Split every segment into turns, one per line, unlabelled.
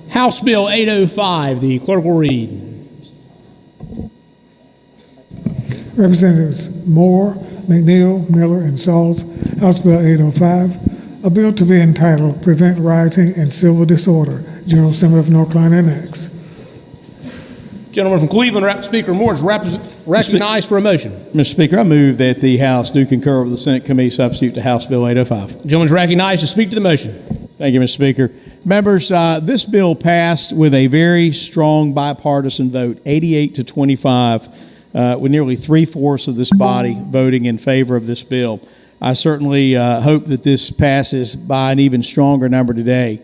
House Bill 805, the clerk will read.
Representatives Moore, McNeil, Miller, and Sauls, House Bill 805, a bill to be entitled Prevent Rioting and Civil Disorder, General Assembly of North Carolina enacts.
Gentleman from Cleveland, Speaker Moore is recognized for a motion.
Mr. Speaker, I move that the House do concur with the Senate committee substitute to House Bill 805.
Gentleman is recognized to speak to the motion.
Thank you, Mr. Speaker. Members, this bill passed with a very strong bipartisan vote, 88 to 25, with nearly 3/4 of this body voting in favor of this bill. I certainly hope that this passes by an even stronger number today.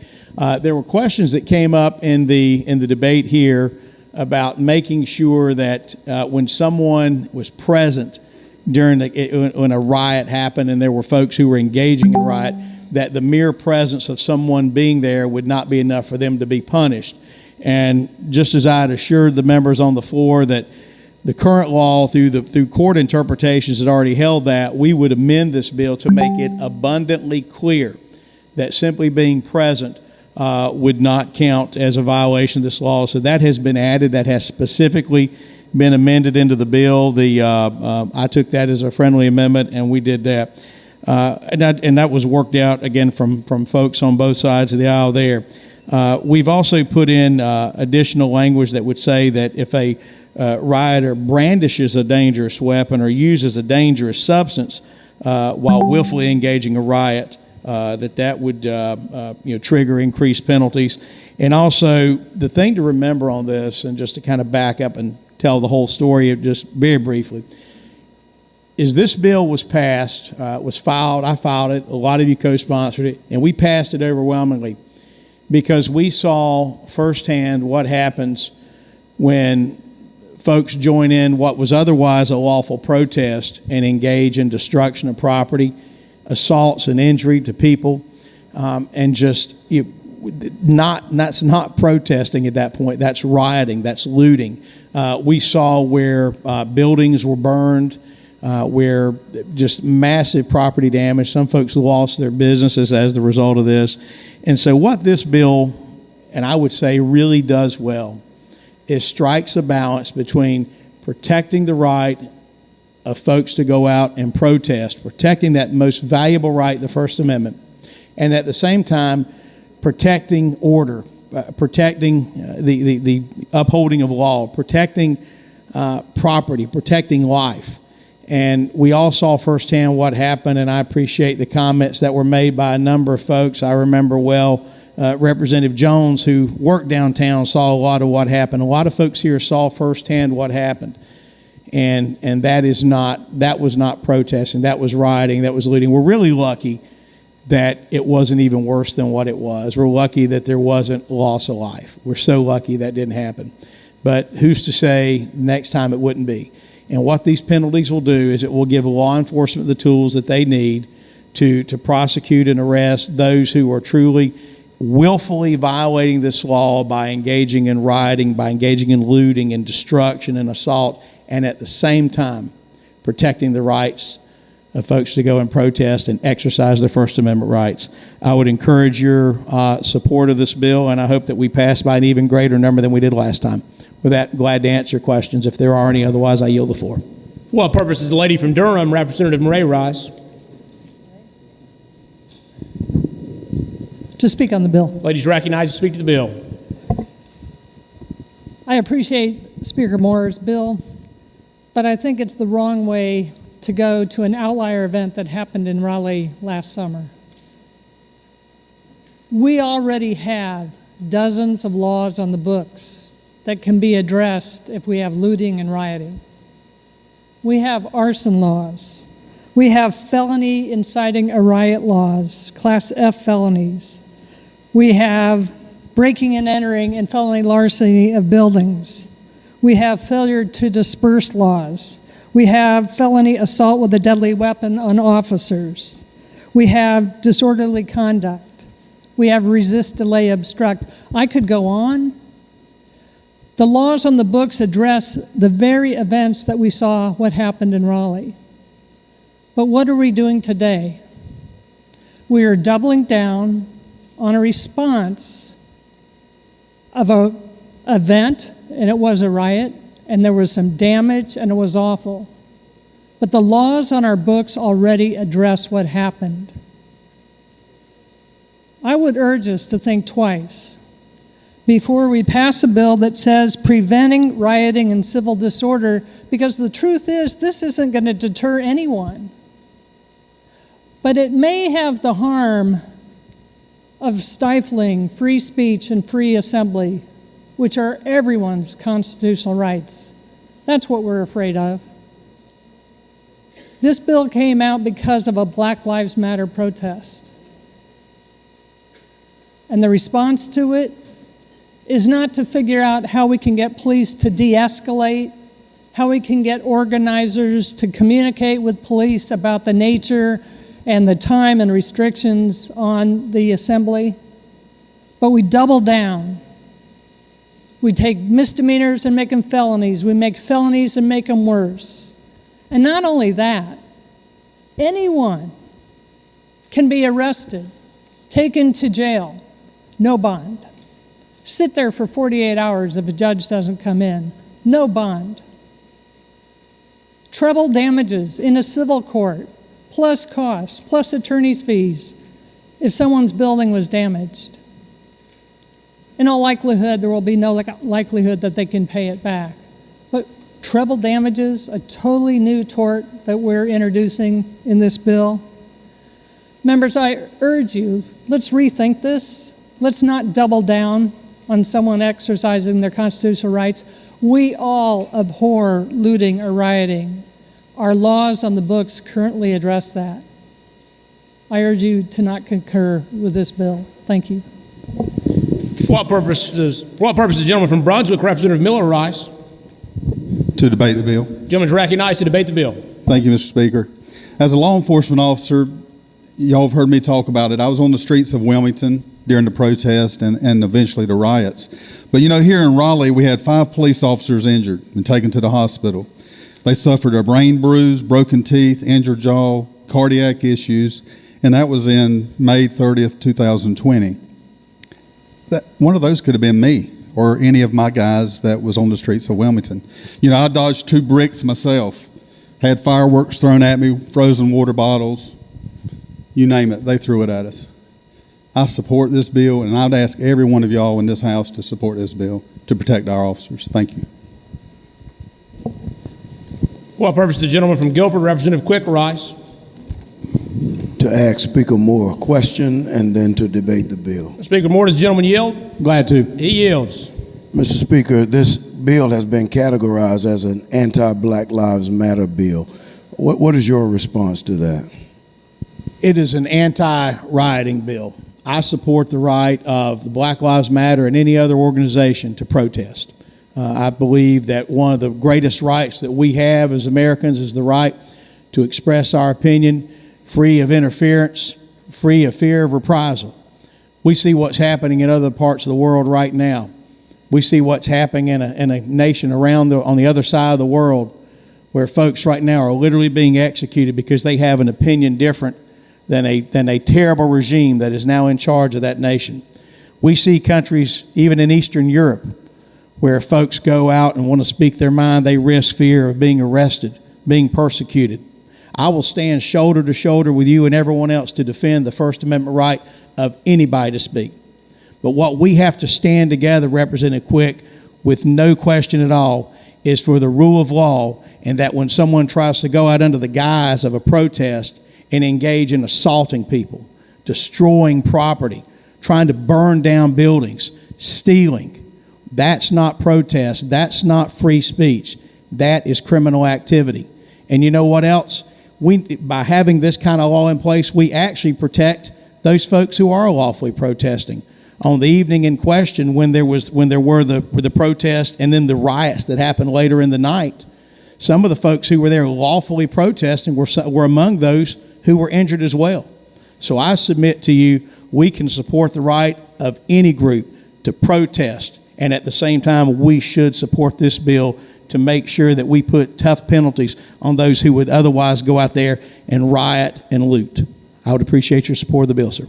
There were questions that came up in the debate here about making sure that when someone was present during when a riot happened and there were folks who were engaging in riot, that the mere presence of someone being there would not be enough for them to be punished. And just as I had assured the members on the floor that the current law through court interpretations had already held that, we would amend this bill to make it abundantly clear that simply being present would not count as a violation of this law. So that has been added. That has specifically been amended into the bill. I took that as a friendly amendment, and we did that. And that was worked out, again, from folks on both sides of the aisle there. We've also put in additional language that would say that if a rioter brandishes a dangerous weapon or uses a dangerous substance while willfully engaging a riot, that would trigger increased penalties. And also, the thing to remember on this, and just to kind of back up and tell the whole story just very briefly, is this bill was passed, was filed, I filed it, a lot of you co-sponsored it, and we passed it overwhelmingly because we saw firsthand what happens when folks join in what was otherwise a lawful protest and engage in destruction of property, assaults and injury to people, and just that's not protesting at that point. That's rioting. That's looting. We saw where buildings were burned, where just massive property damage. Some folks lost their businesses as the result of this. And so what this bill, and I would say really does well, is strikes a balance between protecting the right of folks to go out and protest, protecting that most valuable right, the First Amendment, and at the same time protecting order, protecting the upholding of law, protecting property, protecting life. And we all saw firsthand what happened, and I appreciate the comments that were made by a number of folks. I remember well Representative Jones, who worked downtown, saw a lot of what happened. A lot of folks here saw firsthand what happened. And that was not protesting, that was rioting, that was looting. We're really lucky that it wasn't even worse than what it was. We're lucky that there wasn't loss of life. We're so lucky that didn't happen. But who's to say next time it wouldn't be? And what these penalties will do is it will give law enforcement the tools that they need to prosecute and arrest those who are truly willfully violating this law by engaging in rioting, by engaging in looting and destruction and assault, and at the same time protecting the rights of folks to go and protest and exercise their First Amendment rights. I would encourage your support of this bill, and I hope that we pass by an even greater number than we did last time. With that, glad to answer questions if there are any. Otherwise, I yield the floor.
For what purpose is the lady from Durham, Representative Murray, rise?
To speak on the bill.
Ladies recognized to speak to the bill.
I appreciate Speaker Moore's bill, but I think it's the wrong way to go to an outlier event that happened in Raleigh last summer. We already have dozens of laws on the books that can be addressed if we have looting and rioting. We have arson laws. We have felony inciting a riot laws, Class F felonies. We have breaking and entering and felony larceny of buildings. We have failure to disperse laws. We have felony assault with a deadly weapon on officers. We have disorderly conduct. We have resist, delay, obstruct. I could go on. The laws on the books address the very events that we saw what happened in Raleigh. But what are we doing today? We are doubling down on a response of a event, and it was a riot, and there was some damage, and it was awful. But the laws on our books already address what happened. I would urge us to think twice before we pass a bill that says preventing rioting and civil disorder, because the truth is, this isn't going to deter anyone. But it may have the harm of stifling free speech and free assembly, which are everyone's constitutional rights. That's what we're afraid of. This bill came out because of a Black Lives Matter protest. And the response to it is not to figure out how we can get police to de-escalate, how we can get organizers to communicate with police about the nature and the time and restrictions on the assembly, but we double down. We take misdemeanors and make them felonies. We make felonies and make them worse. And not only that, anyone can be arrested, taken to jail, no bond. Sit there for 48 hours if a judge doesn't come in, no bond. Treble damages in a civil court, plus costs, plus attorney's fees if someone's building was damaged. In all likelihood, there will be no likelihood that they can pay it back. But treble damages, a totally new tort that we're introducing in this bill. Members, I urge you, let's rethink this. Let's not double down on someone exercising their constitutional rights. We all abhor looting or rioting. Our laws on the books currently address that. I urge you to not concur with this bill. Thank you.
For what purpose does the gentleman from Brunswick, Representative Miller, rise?
To debate the bill.
Gentleman is recognized to debate the bill.
Thank you, Mr. Speaker. As a law enforcement officer, y'all have heard me talk about it. I was on the streets of Wilmington during the protest and eventually the riots. But you know, here in Raleigh, we had 5 police officers injured and taken to the hospital. They suffered a brain bruise, broken teeth, injured jaw, cardiac issues, and that was in May 30th, 2020. One of those could have been me or any of my guys that was on the streets of Wilmington. You know, I dodged 2 bricks myself, had fireworks thrown at me, frozen water bottles, you name it, they threw it at us. I support this bill, and I'd ask every one of y'all in this house to support this bill to protect our officers. Thank you.
For what purpose does the gentleman from Guilford, Representative Quick, rise?
To ask Speaker Moore a question and then to debate the bill.
Speaker Moore, does the gentleman yield?
Glad to.
He yields.
Mr. Speaker, this bill has been categorized as an anti-Black Lives Matter bill. What is your response to that?
It is an anti-rioting bill. I support the right of the Black Lives Matter and any other organization to protest. I believe that one of the greatest rights that we have as Americans is the right to express our opinion, free of interference, free of fear of reprisal. We see what's happening in other parts of the world right now. We see what's happening in a nation on the other side of the world, where folks right now are literally being executed because they have an opinion different than a terrible regime that is now in charge of that nation. We see countries, even in Eastern Europe, where folks go out and want to speak their mind, they risk fear of being arrested, being persecuted. I will stand shoulder to shoulder with you and everyone else to defend the First Amendment right of anybody to speak. But what we have to stand together, Representative Quick, with no question at all, is for the rule of law, and that when someone tries to go out under the guise of a protest and engage in assaulting people, destroying property, trying to burn down buildings, stealing, that's not protest, that's not free speech, that is criminal activity. And you know what else? By having this kind of law in place, we actually protect those folks who are lawfully protesting. On the evening in question, when there were the protests and then the riots that happened later in the night, some of the folks who were there lawfully protesting were among those who were injured as well. So I submit to you, we can support the right of any group to protest, and at the same time, we should support this bill to make sure that we put tough penalties on those who would otherwise go out there and riot and loot. I would appreciate your support of the bill, sir.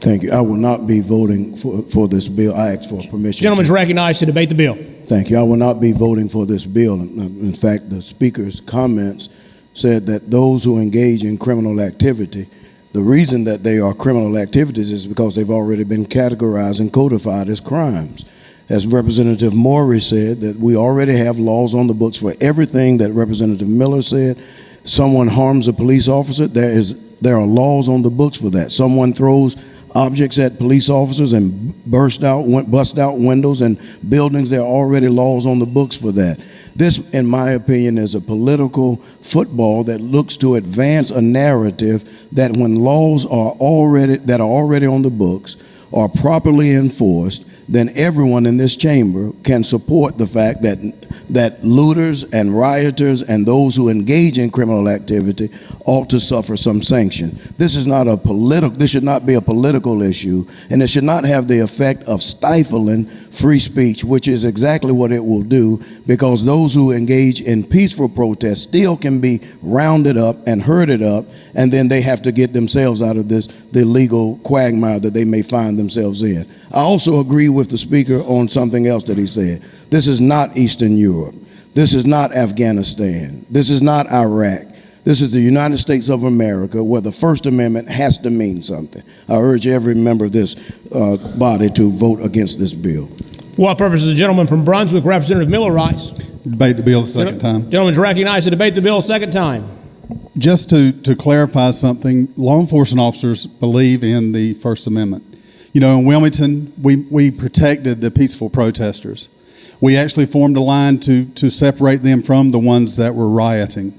Thank you. I will not be voting for this bill. I ask for permission.
Gentleman's recognized to debate the bill.
Thank you. I will not be voting for this bill. In fact, the speaker's comments said that those who engage in criminal activity, the reason that they are criminal activities is because they've already been categorized and codified as crimes. As Representative Morey said, that we already have laws on the books for everything that Representative Miller said. Someone harms a police officer, there are laws on the books for that. Someone throws objects at police officers and bust out windows and buildings, there are already laws on the books for that. This, in my opinion, is a political football that looks to advance a narrative that when laws are already on the books are properly enforced, then everyone in this chamber can support the fact that looters and rioters and those who engage in criminal activity ought to suffer some sanction. This should not be a political issue, and it should not have the effect of stifling free speech, which is exactly what it will do, because those who engage in peaceful protest still can be rounded up and herded up, and then they have to get themselves out of the legal quagmire that they may find themselves in. I also agree with the speaker on something else that he said. This is not Eastern Europe. This is not Afghanistan. This is not Iraq. This is the United States of America, where the First Amendment has to mean something. I urge every member of this body to vote against this bill.
For what purpose does the gentleman from Brunswick, Representative Miller, rise?
Debate the bill a second time.
Gentleman's recognized to debate the bill a second time.
Just to clarify something, law enforcement officers believe in the First Amendment. You know, in Wilmington, we protected the peaceful protesters. We actually formed a line to separate them from the ones that were rioting.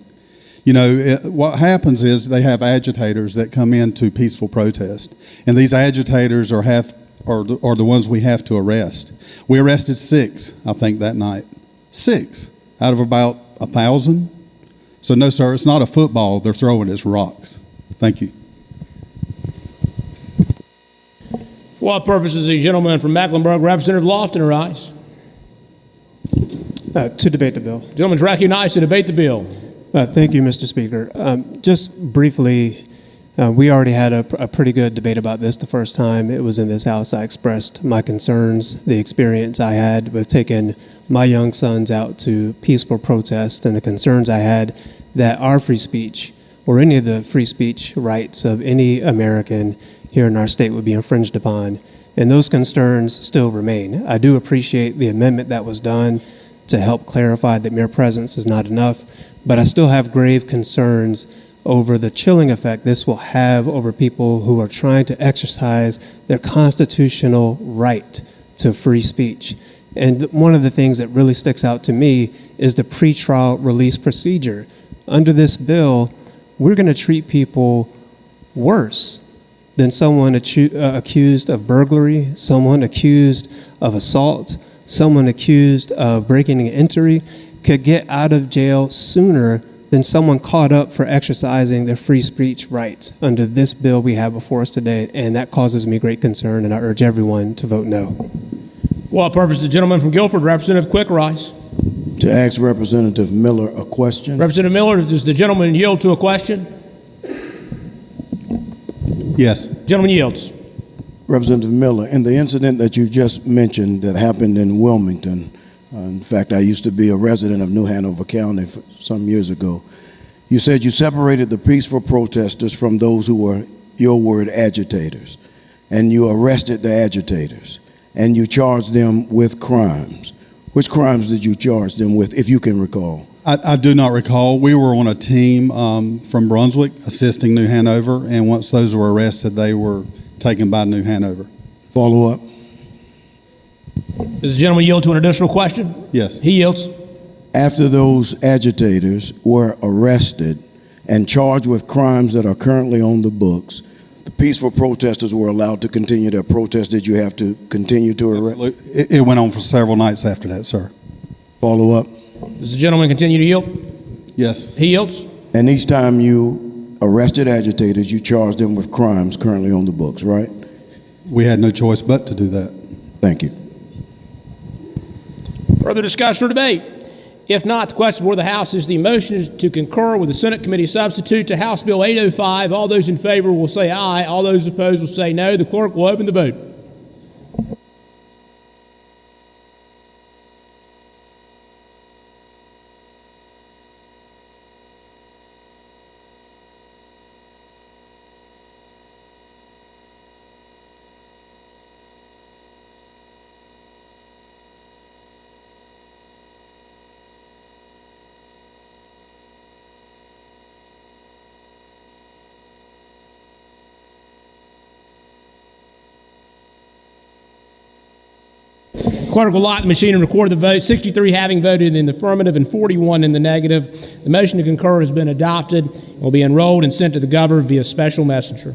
You know, what happens is they have agitators that come into peaceful protest, and these agitators are the ones we have to arrest. We arrested 6, I think, that night. 6 out of about 1,000. So no, sir, it's not a football they're throwing, it's rocks. Thank you.
For what purpose does the gentleman from Mecklenburg, Representative Lofton, rise?
To debate the bill.
Gentleman's recognized to debate the bill.
Thank you, Mr. Speaker. Just briefly, we already had a pretty good debate about this the first time it was in this House. I expressed my concerns, the experience I had with taking my young sons out to peaceful protest, and the concerns I had that our free speech or any of the free speech rights of any American here in our state would be infringed upon. And those concerns still remain. I do appreciate the amendment that was done to help clarify that mere presence is not enough, but I still have grave concerns over the chilling effect this will have over people who are trying to exercise their constitutional right to free speech. And one of the things that really sticks out to me is the pretrial release procedure. Under this bill, we're going to treat people worse than someone accused of burglary, someone accused of assault, someone accused of breaking and entry could get out of jail sooner than someone caught up for exercising their free speech rights under this bill we have before us today, and that causes me great concern, and I urge everyone to vote no.
For what purpose does the gentleman from Guilford, Representative Quick, rise?
To ask Representative Miller a question.
Representative Miller, does the gentleman yield to a question?
Yes.
Gentleman yields.
Representative Miller, in the incident that you just mentioned that happened in Wilmington, in fact, I used to be a resident of New Hanover County some years ago. You said you separated the peaceful protesters from those who were, your word, agitators, and you arrested the agitators, and you charged them with crimes. Which crimes did you charge them with, if you can recall?
I do not recall. We were on a team from Brunswick assisting New Hanover, and once those were arrested, they were taken by New Hanover.
Follow up?
Does the gentleman yield to an additional question?
Yes.
He yields.
After those agitators were arrested and charged with crimes that are currently on the books, the peaceful protesters were allowed to continue their protest. Did you have to continue to arrest?
Absolutely. It went on for several nights after that, sir.
Follow up?
Does the gentleman continue to yield?
Yes.
He yields.
And each time you arrested agitators, you charged them with crimes currently on the books, right?
We had no choice but to do that.
Thank you.
Further discussion or debate? If not, the question before the House is the motion is to concur with the Senate Committee substitute to House Bill 805. All those in favor will say aye. All those opposed will say no. The clerk will open the vote. Clerk will lock the machine and record the vote. 63 having voted in the affirmative and 41 in the negative. The motion to concur has been adopted and will be enrolled and sent to the governor via special messenger.